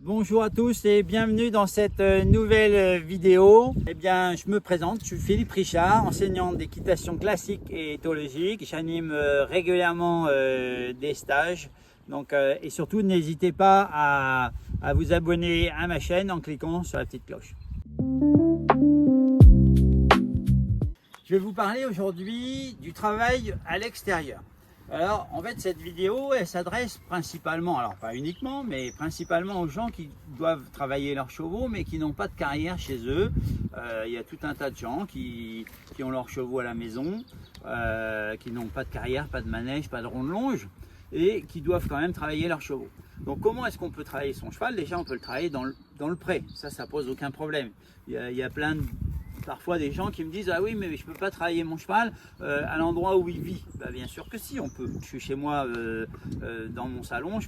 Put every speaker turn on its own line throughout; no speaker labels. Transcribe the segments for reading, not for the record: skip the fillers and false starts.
Bonjour à tous et bienvenue dans cette nouvelle vidéo. Eh bien, je me présente, je suis Philippe Richard, enseignant d'équitation classique et éthologique. J'anime régulièrement des stages. Donc, et surtout, n'hésitez pas à vous abonner à ma chaîne en cliquant sur la petite cloche. Je vais vous parler aujourd'hui du travail à l'extérieur. Alors, en fait, cette vidéo, elle s'adresse principalement, alors pas uniquement, mais principalement aux gens qui doivent travailler leurs chevaux, mais qui n'ont pas de carrière chez eux. Il y a tout un tas de gens qui ont leurs chevaux à la maison, qui n'ont pas de carrière, pas de manège, pas de ronde-longe, et qui doivent quand même travailler leurs chevaux. Donc, comment est-ce qu'on peut travailler son cheval? Déjà, on peut le travailler dans le pré. Ça pose aucun problème. Il y a plein de... Parfois des gens qui me disent « Ah oui, mais je ne peux pas travailler mon cheval à l'endroit où il vit. » Bien sûr que si, on peut. Je suis chez moi dans mon salon,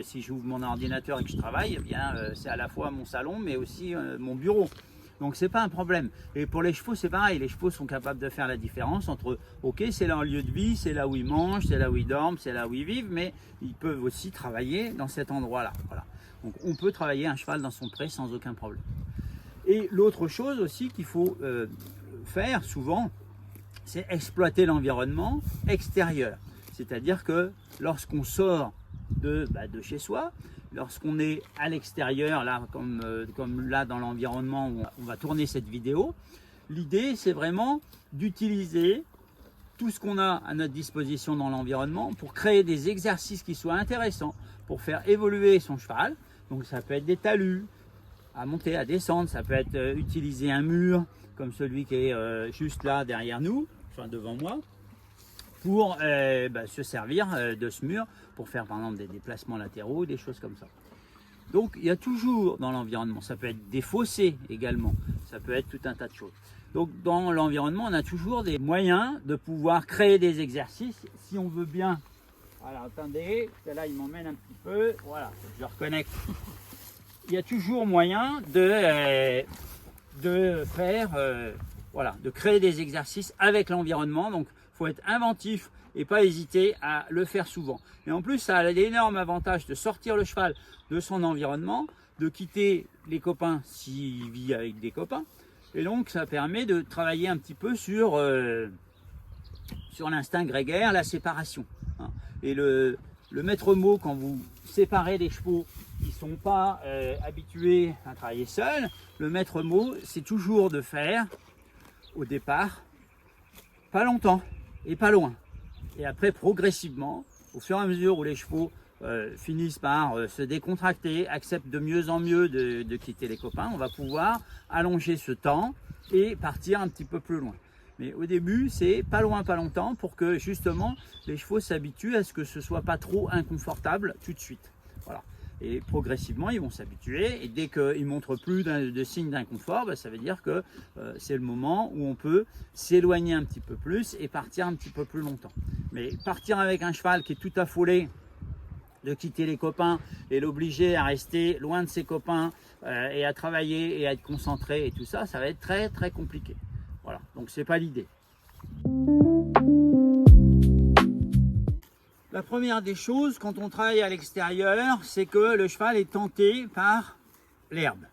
si j'ouvre mon ordinateur et que je travaille, eh bien c'est à la fois mon salon mais aussi mon bureau. Donc c'est pas un problème. Et pour les chevaux, c'est pareil. Les chevaux sont capables de faire la différence entre ok, c'est leur lieu de vie, c'est là où ils mangent, c'est là où ils dorment, c'est là où ils vivent, mais ils peuvent aussi travailler dans cet endroit-là. Voilà. Donc on peut travailler un cheval dans son pré sans aucun problème. Et l'autre chose aussi qu'il faut faire souvent, c'est exploiter l'environnement extérieur. C'est-à-dire que lorsqu'on sort de chez soi, lorsqu'on est à l'extérieur, là, comme là dans l'environnement où on va tourner cette vidéo, l'idée c'est vraiment d'utiliser tout ce qu'on a à notre disposition dans l'environnement pour créer des exercices qui soient intéressants, pour faire évoluer son cheval. Donc ça peut être des talus, à monter, à descendre, ça peut être utiliser un mur comme celui qui est juste là derrière nous, enfin devant moi, pour se servir de ce mur pour faire par exemple des déplacements latéraux, des choses comme ça. Donc il y a toujours dans l'environnement, ça peut être des fossés également, ça peut être tout un tas de choses. Donc dans l'environnement, on a toujours des moyens de pouvoir créer des exercices si on veut bien. Alors attendez, là il m'emmène un petit peu, voilà, je reconnecte. Il y a toujours moyen de faire, de créer des exercices avec l'environnement. Donc, il faut être inventif et pas hésiter à le faire souvent. Et en plus, ça a l'énorme avantage de sortir le cheval de son environnement, de quitter les copains s'il vit avec des copains. Et donc, ça permet de travailler un petit peu sur l'instinct grégaire, la séparation. Et le maître mot, quand vous séparez des chevaux qui ne sont pas habitués à travailler seuls, le maître mot, c'est toujours de faire, au départ, pas longtemps et pas loin. Et après, progressivement, au fur et à mesure où les chevaux finissent par se décontracter, acceptent de mieux en mieux de quitter les copains, on va pouvoir allonger ce temps et partir un petit peu plus loin. Mais au début, c'est pas loin, pas longtemps pour que justement les chevaux s'habituent à ce que ce soit pas trop inconfortable tout de suite. Voilà. Et progressivement, ils vont s'habituer. Et dès qu'ils ne montrent plus de signes d'inconfort, ça veut dire que c'est le moment où on peut s'éloigner un petit peu plus et partir un petit peu plus longtemps. Mais partir avec un cheval qui est tout affolé de quitter les copains et l'obliger à rester loin de ses copains et à travailler et à être concentré et tout ça, ça va être très très compliqué. Voilà, donc c'est pas l'idée. La première des choses quand on travaille à l'extérieur, c'est que le cheval est tenté par l'herbe.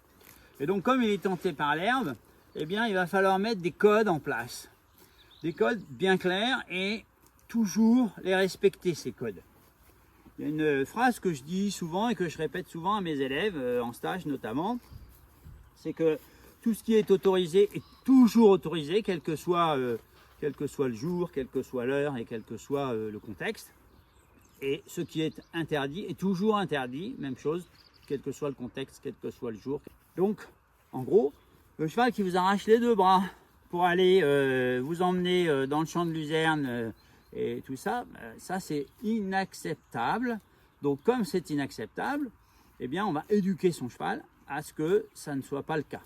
Et donc comme il est tenté par l'herbe, eh bien il va falloir mettre des codes en place. Des codes bien clairs et toujours les respecter ces codes. Il y a une phrase que je dis souvent et que je répète souvent à mes élèves, en stage notamment, c'est que tout ce qui est autorisé est toujours autorisé, quel que soit le jour, quelle que soit l'heure et quel que soit le contexte. Et ce qui est interdit est toujours interdit, même chose, quel que soit le contexte, quel que soit le jour. Donc, en gros, le cheval qui vous arrache les deux bras pour aller vous emmener dans le champ de luzerne et tout ça, ça c'est inacceptable. Donc, comme c'est inacceptable, eh bien, on va éduquer son cheval à ce que ça ne soit pas le cas.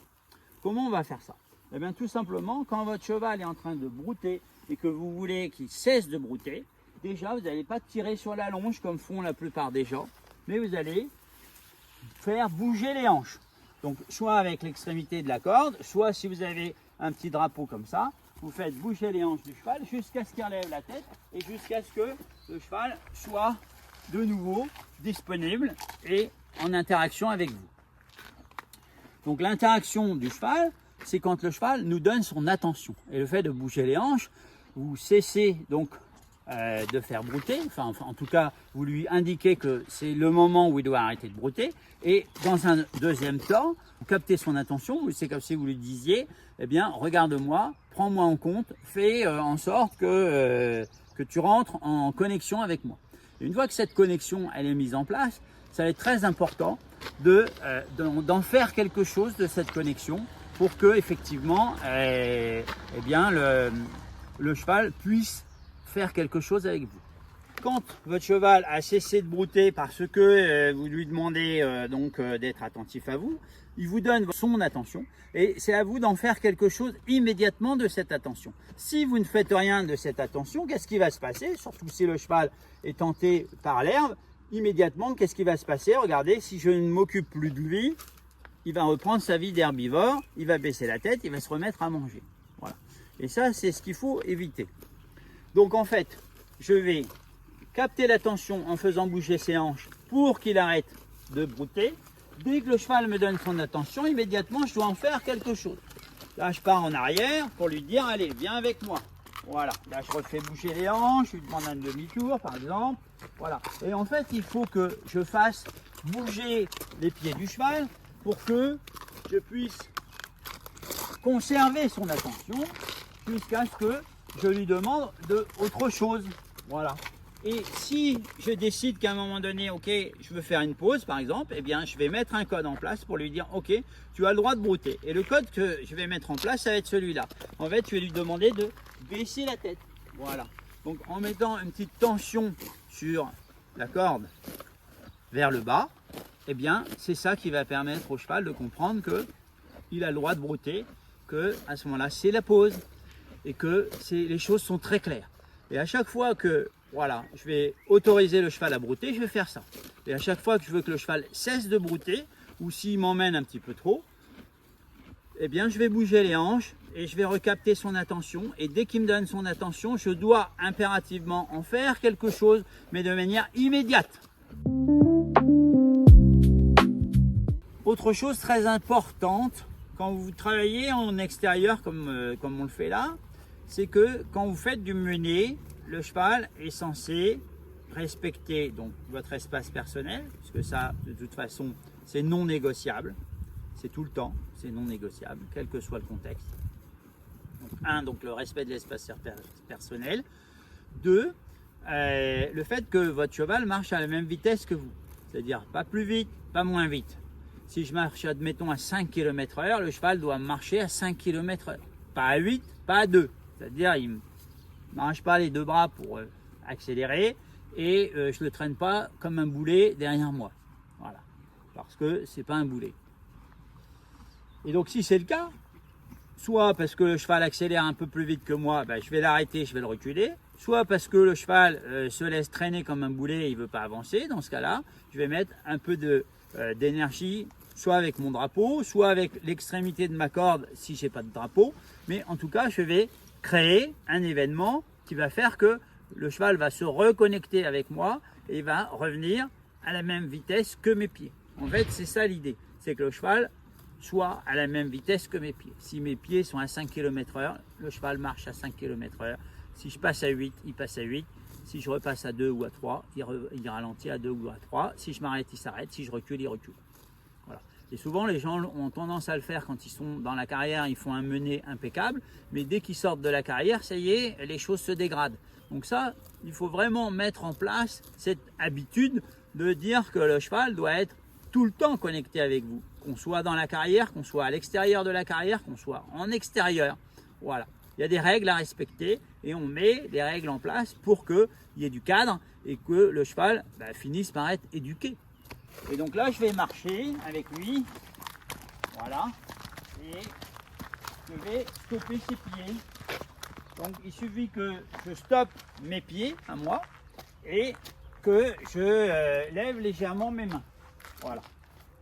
Comment on va faire ça? Eh bien, tout simplement, quand votre cheval est en train de brouter et que vous voulez qu'il cesse de brouter, déjà, vous n'allez pas tirer sur la longe comme font la plupart des gens, mais vous allez faire bouger les hanches. Donc, soit avec l'extrémité de la corde, soit si vous avez un petit drapeau comme ça, vous faites bouger les hanches du cheval jusqu'à ce qu'il relève la tête et jusqu'à ce que le cheval soit de nouveau disponible et en interaction avec vous. Donc l'interaction du cheval, c'est quand le cheval nous donne son attention. Et le fait de bouger les hanches, vous cessez donc de faire brouter, enfin en tout cas vous lui indiquez que c'est le moment où il doit arrêter de brouter, et dans un deuxième temps, vous captez son attention, c'est comme si vous lui disiez, eh bien regarde-moi, prends-moi en compte, fais en sorte que tu rentres en connexion avec moi. Et une fois que cette connexion elle est mise en place, ça va être très important d'en faire quelque chose de cette connexion pour que effectivement eh bien, le cheval puisse faire quelque chose avec vous. Quand votre cheval a cessé de brouter parce que vous lui demandez d'être attentif à vous, il vous donne son attention et c'est à vous d'en faire quelque chose immédiatement de cette attention. Si vous ne faites rien de cette attention, qu'est-ce qui va se passer? Surtout si le cheval est tenté par l'herbe, immédiatement, qu'est-ce qui va se passer? Regardez, si je ne m'occupe plus de lui, il va reprendre sa vie d'herbivore, il va baisser la tête, il va se remettre à manger. Voilà. Et ça, c'est ce qu'il faut éviter. Donc en fait, je vais capter l'attention en faisant bouger ses hanches pour qu'il arrête de brouter. Dès que le cheval me donne son attention, immédiatement, je dois en faire quelque chose. Là, je pars en arrière pour lui dire, allez, viens avec moi. Voilà, là, je refais bouger les hanches, je lui demande un demi-tour, par exemple. Voilà. Et en fait, il faut que je fasse bouger les pieds du cheval pour que je puisse conserver son attention jusqu'à ce que je lui demande autre chose. Voilà. Et si je décide qu'à un moment donné, ok, je veux faire une pause par exemple, eh bien je vais mettre un code en place pour lui dire, ok, tu as le droit de brouter. Et le code que je vais mettre en place, ça va être celui-là. En fait, je vais lui demander de baisser la tête. Voilà. Donc en mettant une petite tension sur la corde vers le bas, eh bien c'est ça qui va permettre au cheval de comprendre que il a le droit de brouter, que à ce moment-là c'est la pause et que les choses sont très claires. Et à chaque fois que voilà, je vais autoriser le cheval à brouter, je vais faire ça. Et à chaque fois que je veux que le cheval cesse de brouter, ou s'il m'emmène un petit peu trop, eh bien je vais bouger les hanches et je vais recapter son attention. Et dès qu'il me donne son attention, je dois impérativement en faire quelque chose, mais de manière immédiate. Autre chose très importante, quand vous travaillez en extérieur comme on le fait là, c'est que quand vous faites du mené, le cheval est censé respecter donc votre espace personnel, puisque ça, de toute façon, c'est non négociable. C'est tout le temps, c'est non négociable, quel que soit le contexte. Donc, donc le respect de l'espace personnel. 2, le fait que votre cheval marche à la même vitesse que vous. C'est-à-dire pas plus vite, pas moins vite. Si je marche, admettons, à 5 km/h, le cheval doit marcher à 5 km/h. Pas à 8, pas à 2. C'est-à-dire, il ne m'arrache pas les deux bras pour accélérer et je ne le traîne pas comme un boulet derrière moi. Voilà. Parce que ce n'est pas un boulet. Et donc, si c'est le cas, soit parce que le cheval accélère un peu plus vite que moi, ben, je vais l'arrêter, je vais le reculer. Soit parce que le cheval se laisse traîner comme un boulet et il ne veut pas avancer. Dans ce cas-là, je vais mettre un peu d'énergie, soit avec mon drapeau, soit avec l'extrémité de ma corde si je n'ai pas de drapeau. Mais en tout cas, je vais créer un événement qui va faire que le cheval va se reconnecter avec moi et va revenir à la même vitesse que mes pieds. En fait, c'est ça l'idée, c'est que le cheval soit à la même vitesse que mes pieds. Si mes pieds sont à 5 km/h, le cheval marche à 5 km/h. Si je passe à 8, il passe à 8. Si je repasse à 2 ou à 3, il ralentit à 2 ou à 3. Si je m'arrête, il s'arrête. Si je recule, il recule. Voilà. Et souvent, les gens ont tendance à le faire quand ils sont dans la carrière, ils font un mené impeccable. Mais dès qu'ils sortent de la carrière, ça y est, les choses se dégradent. Donc ça, il faut vraiment mettre en place cette habitude de dire que le cheval doit être tout le temps connecté avec vous. Qu'on soit dans la carrière, qu'on soit à l'extérieur de la carrière, qu'on soit en extérieur. Voilà. Il y a des règles à respecter et on met des règles en place pour qu'il y ait du cadre et que le cheval finisse par être éduqué. Et donc là, je vais marcher avec lui. Voilà. Et je vais stopper ses pieds. Donc il suffit que je stoppe mes pieds à moi et que je lève légèrement mes mains. Voilà.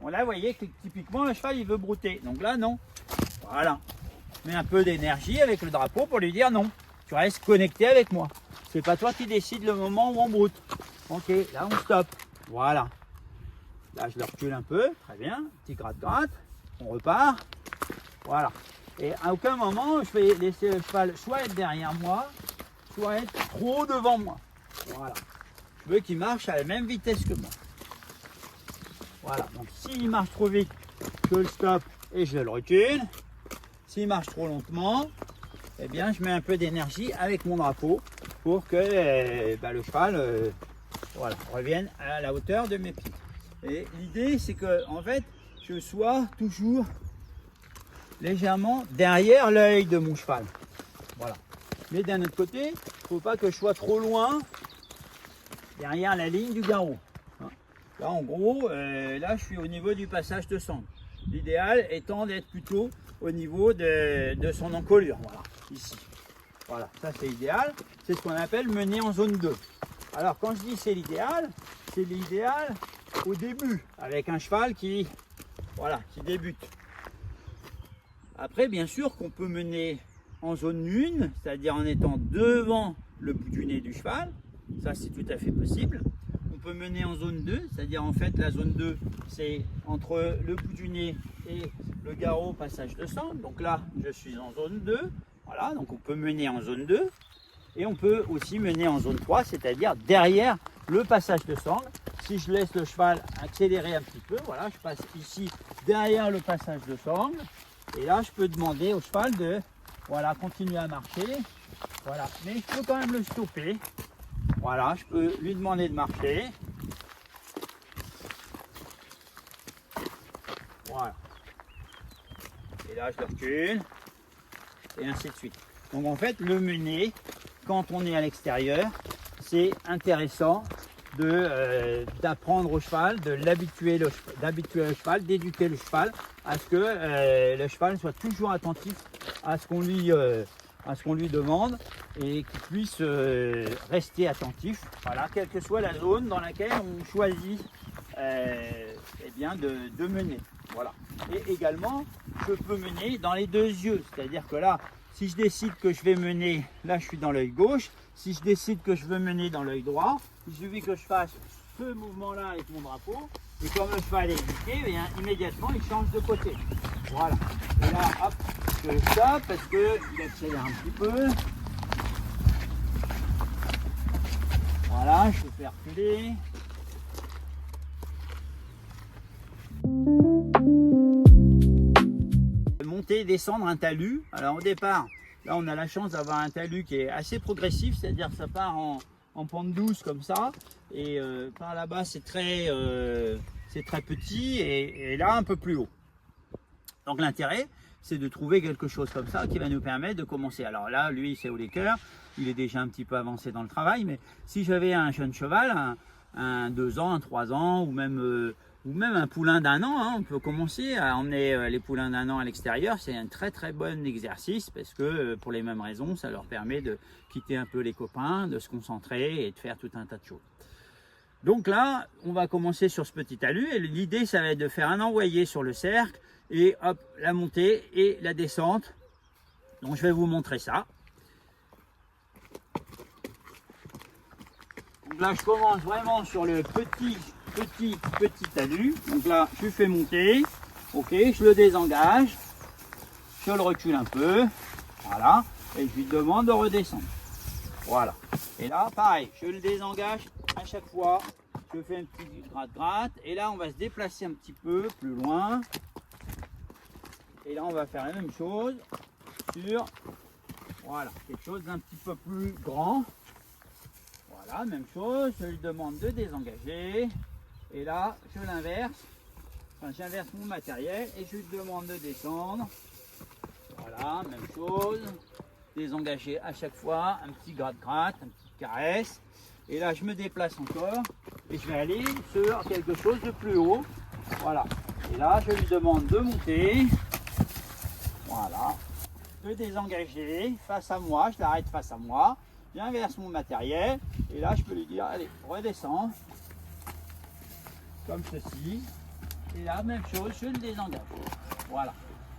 Bon là, vous voyez que typiquement le cheval il veut brouter. Donc là, non. Voilà. Je mets un peu d'énergie avec le drapeau pour lui dire non. Tu restes connecté avec moi. C'est pas toi qui décides le moment où on broute. Ok, là on stoppe. Voilà. Là, je le recule un peu, très bien, petit gratte-gratte, on repart, voilà. Et à aucun moment, je vais laisser le cheval soit être derrière moi, soit être trop devant moi. Voilà. Je veux qu'il marche à la même vitesse que moi. Voilà, donc s'il marche trop vite, je le stoppe et je le recule. S'il marche trop lentement, eh bien, je mets un peu d'énergie avec mon drapeau pour que le cheval voilà, revienne à la hauteur de mes pieds. Et l'idée, c'est que en fait, je sois toujours légèrement derrière l'œil de mon cheval. Voilà. Mais d'un autre côté, il ne faut pas que je sois trop loin derrière la ligne du garrot. Là, en gros, là, je suis au niveau du passage de sangle. L'idéal étant d'être plutôt au niveau de son encolure. Voilà, ici. Voilà, ça c'est idéal. C'est ce qu'on appelle mener en zone 2. Alors, quand je dis c'est l'idéal au début, avec un cheval qui débute. Après, bien sûr qu'on peut mener en zone 1, c'est-à-dire en étant devant le bout du nez du cheval. Ça, c'est tout à fait possible. On peut mener en zone 2, c'est-à-dire en fait la zone 2, c'est entre le bout du nez et le garrot passage de sangle. Donc là, je suis en zone 2. Voilà, donc on peut mener en zone 2. Et on peut aussi mener en zone 3, c'est-à-dire derrière le passage de sangle. Si je laisse le cheval accélérer un petit peu, voilà, je passe ici derrière le passage de sangle. Et là, je peux demander au cheval de continuer à marcher. Voilà, mais je peux quand même le stopper. Voilà, je peux lui demander de marcher. Voilà. Et là, je le recule. Et ainsi de suite. Donc en fait, le mener, quand on est à l'extérieur, c'est intéressant d'apprendre au cheval, d'habituer le cheval, d'éduquer le cheval à ce que le cheval soit toujours attentif à ce qu'on lui demande et qu'il puisse rester attentif, voilà, quelle que soit la zone dans laquelle on choisit de mener. Voilà. Et également, je peux mener dans les deux yeux, c'est-à-dire que là, si je décide que je vais mener, là je suis dans l'œil gauche, si je décide que je veux mener dans l'œil droit, il suffit que je fasse ce mouvement-là avec mon drapeau, et comme le cheval est éduqué, bien, immédiatement il change de côté. Voilà. Et là, hop, je stoppe parce qu'il accélère un petit peu. Voilà, je peux faire reculer. Monter et descendre un talus. Alors au départ, là on a la chance d'avoir un talus qui est assez progressif, c'est-à-dire que ça part en pente douce comme ça, et par là-bas c'est très petit, et là un peu plus haut. Donc l'intérêt, c'est de trouver quelque chose comme ça qui va nous permettre de commencer. Alors là, lui, c'est au cœur, il est déjà un petit peu avancé dans le travail, mais si j'avais un jeune cheval, un 2 ans, un 3 ans, ou même un poulain d'1 an, hein, on peut commencer à emmener les poulains d'1 an à l'extérieur. C'est un très très bon exercice parce que pour les mêmes raisons, ça leur permet de quitter un peu les copains, de se concentrer et de faire tout un tas de choses. Donc là, on va commencer sur ce petit talus et l'idée, ça va être de faire un envoyé sur le cercle et hop, la montée et la descente. Donc je vais vous montrer ça. Donc là, je commence vraiment sur le petit talus. Donc là, je fais monter. Ok, je le désengage. Je le recule un peu. Voilà. Et je lui demande de redescendre. Voilà. Et là, pareil, je le désengage à chaque fois. Je fais un petit gratte-gratte. Et là, on va se déplacer un petit peu plus loin. Et là, on va faire la même chose sur, voilà, quelque chose d'un petit peu plus grand. Voilà, même chose, je lui demande de désengager. Et là, je l'inverse. Enfin, j'inverse mon matériel et je lui demande de descendre. Voilà, même chose. Désengager à chaque fois, un petit gratte-gratte, un petit caresse. Et là, je me déplace encore et je vais aller sur quelque chose de plus haut. Voilà. Et là, je lui demande de monter. Voilà. De désengager face à moi. Je l'arrête face à moi. J'inverse mon matériel. Et là, je peux lui dire, allez, redescends. Comme ceci. Et là, même chose, je le désengage. Voilà.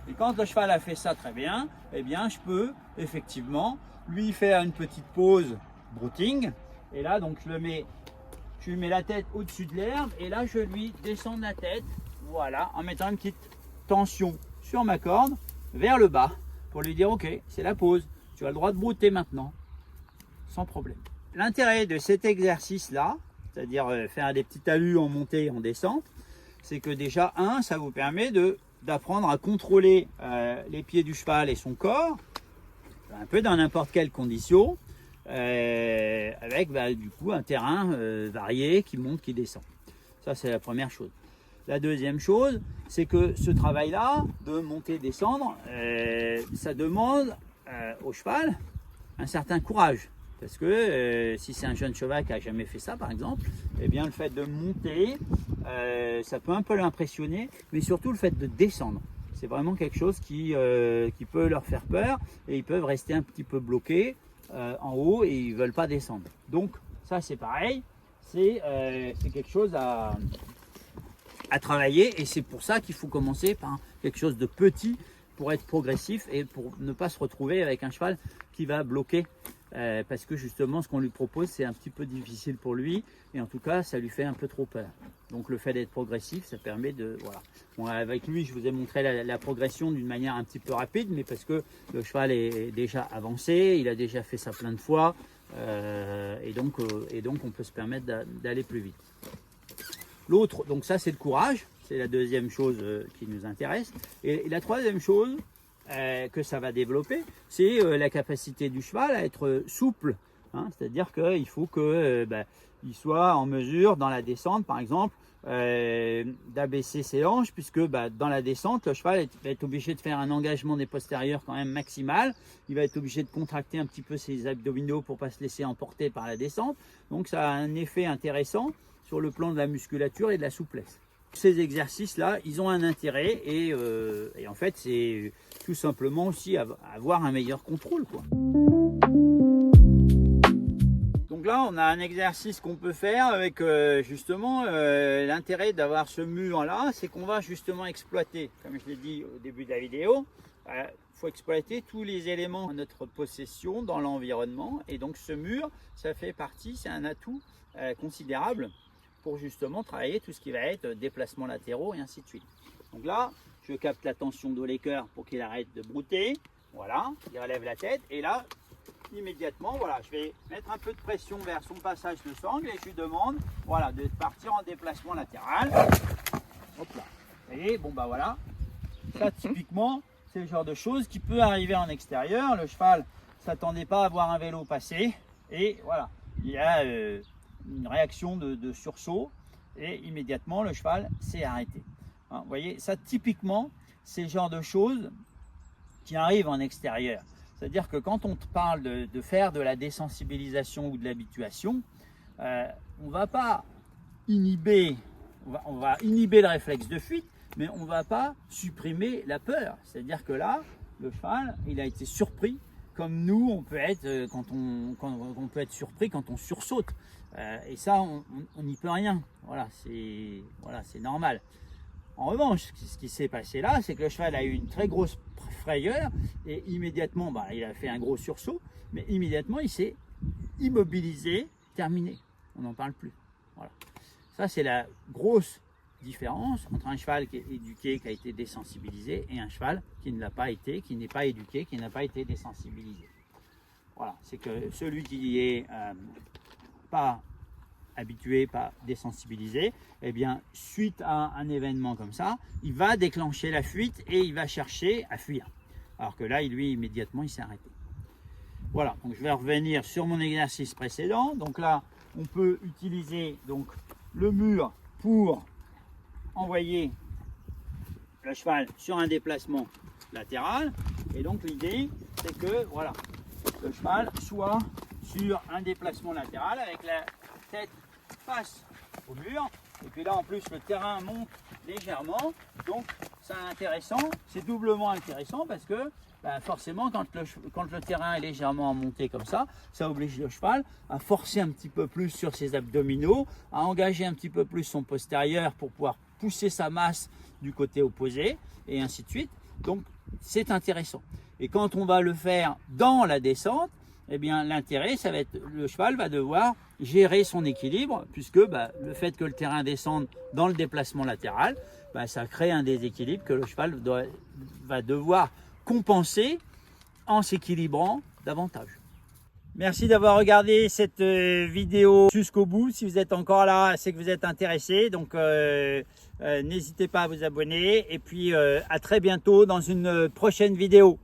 Et quand le cheval a fait ça très bien, eh bien, je peux effectivement lui faire une petite pause brouting. Et là, donc, je le mets je lui mets la tête au-dessus de l'herbe et là je lui descends la tête, voilà, en mettant une petite tension sur ma corde vers le bas pour lui dire ok, c'est la pause, tu as le droit de brouter maintenant, sans problème. L'intérêt de cet exercice là, c'est-à-dire faire des petits talus en montée et en descente, c'est que déjà ça vous permet d'apprendre à contrôler les pieds du cheval et son corps, un peu dans n'importe quelle condition, avec du coup un terrain varié qui monte, qui descend. Ça c'est la première chose. La deuxième chose, c'est que ce travail-là, de monter, descendre, ça demande au cheval un certain courage. Parce que si c'est un jeune cheval qui n'a jamais fait ça, par exemple, eh bien le fait de monter, ça peut un peu l'impressionner, mais surtout le fait de descendre. C'est vraiment quelque chose qui peut leur faire peur et ils peuvent rester un petit peu bloqués en haut et ils ne veulent pas descendre. Donc ça c'est pareil, c'est quelque chose à travailler et c'est pour ça qu'il faut commencer par quelque chose de petit pour être progressif et pour ne pas se retrouver avec un cheval qui va bloquer parce que justement ce qu'on lui propose c'est un petit peu difficile pour lui et en tout cas ça lui fait un peu trop peur. Donc le fait d'être progressif ça permet de voilà. Bon, avec lui je vous ai montré la progression d'une manière un petit peu rapide mais parce que le cheval est déjà avancé, il a déjà fait ça plein de fois et donc on peut se permettre d'aller plus vite. L'autre, donc ça c'est le courage, c'est la deuxième chose qui nous intéresse. Et la troisième chose que ça va développer, c'est la capacité du cheval à être souple. Hein, c'est-à-dire qu'il faut qu'il soit en mesure dans la descente, par exemple, d'abaisser ses hanches, puisque dans la descente, le cheval va être obligé de faire un engagement des postérieurs quand même maximal. Il va être obligé de contracter un petit peu ses abdominaux pour ne pas se laisser emporter par la descente. Donc ça a un effet intéressant sur le plan de la musculature et de la souplesse. Ces exercices-là, ils ont un intérêt et en fait, c'est tout simplement aussi avoir un meilleur contrôle, quoi. Donc là, on a un exercice qu'on peut faire avec justement l'intérêt d'avoir ce mur-là, c'est qu'on va justement exploiter, comme je l'ai dit au début de la vidéo, il faut exploiter tous les éléments de notre possession dans l'environnement et donc ce mur, ça fait partie, c'est un atout considérable pour justement travailler tout ce qui va être déplacements latéraux et ainsi de suite. Donc là, je capte la tension de Laker pour qu'il arrête de brouter. Voilà, il relève la tête et là, immédiatement, voilà, je vais mettre un peu de pression vers son passage de sangle et je lui demande, voilà, de partir en déplacement latéral. Hop là. Vous voyez, bon voilà. Ça, typiquement, c'est le genre de choses qui peut arriver en extérieur. Le cheval ne s'attendait pas à voir un vélo passer et voilà, il y a une réaction de sursaut et immédiatement le cheval s'est arrêté. Hein, vous voyez, ça typiquement, c'est le genre de choses qui arrivent en extérieur. C'est-à-dire que quand on te parle de faire de la désensibilisation ou de l'habituation, on va pas inhiber, on va inhiber le réflexe de fuite, mais on ne va pas supprimer la peur. C'est-à-dire que là, le cheval, il a été surpris comme nous, on peut être quand on peut être surpris quand on sursaute. Et ça, on n'y peut rien. Voilà, c'est normal. En revanche, ce qui s'est passé là, c'est que le cheval a eu une très grosse frayeur et immédiatement, il a fait un gros sursaut, mais immédiatement, il s'est immobilisé, terminé. On n'en parle plus. Voilà. Ça, c'est la grosse différence entre un cheval qui est éduqué, qui a été désensibilisé, et un cheval qui ne l'a pas été, qui n'est pas éduqué, qui n'a pas été désensibilisé. Voilà, c'est que celui qui est pas habitué, pas désensibilisé, eh bien, suite à un événement comme ça, il va déclencher la fuite et il va chercher à fuir. Alors que là, lui, immédiatement, il s'est arrêté. Voilà, donc je vais revenir sur mon exercice précédent. Donc là, on peut utiliser donc le mur pour envoyer le cheval sur un déplacement latéral. Et donc l'idée, c'est que voilà, le cheval soit sur un déplacement latéral avec la tête face au mur. Et puis là, en plus, le terrain monte légèrement. Donc, c'est intéressant. C'est doublement intéressant parce que forcément, quand le terrain est légèrement monté comme ça oblige le cheval à forcer un petit peu plus sur ses abdominaux, à engager un petit peu plus son postérieur pour pouvoir pousser sa masse du côté opposé, et ainsi de suite. Donc, c'est intéressant. Et quand on va le faire dans la descente, eh bien l'intérêt, ça va être le cheval va devoir gérer son équilibre, puisque le fait que le terrain descende dans le déplacement latéral, ça crée un déséquilibre que le cheval va devoir compenser en s'équilibrant davantage. Merci d'avoir regardé cette vidéo jusqu'au bout. Si vous êtes encore là, c'est que vous êtes intéressé. Donc n'hésitez pas à vous abonner. Et puis à très bientôt dans une prochaine vidéo.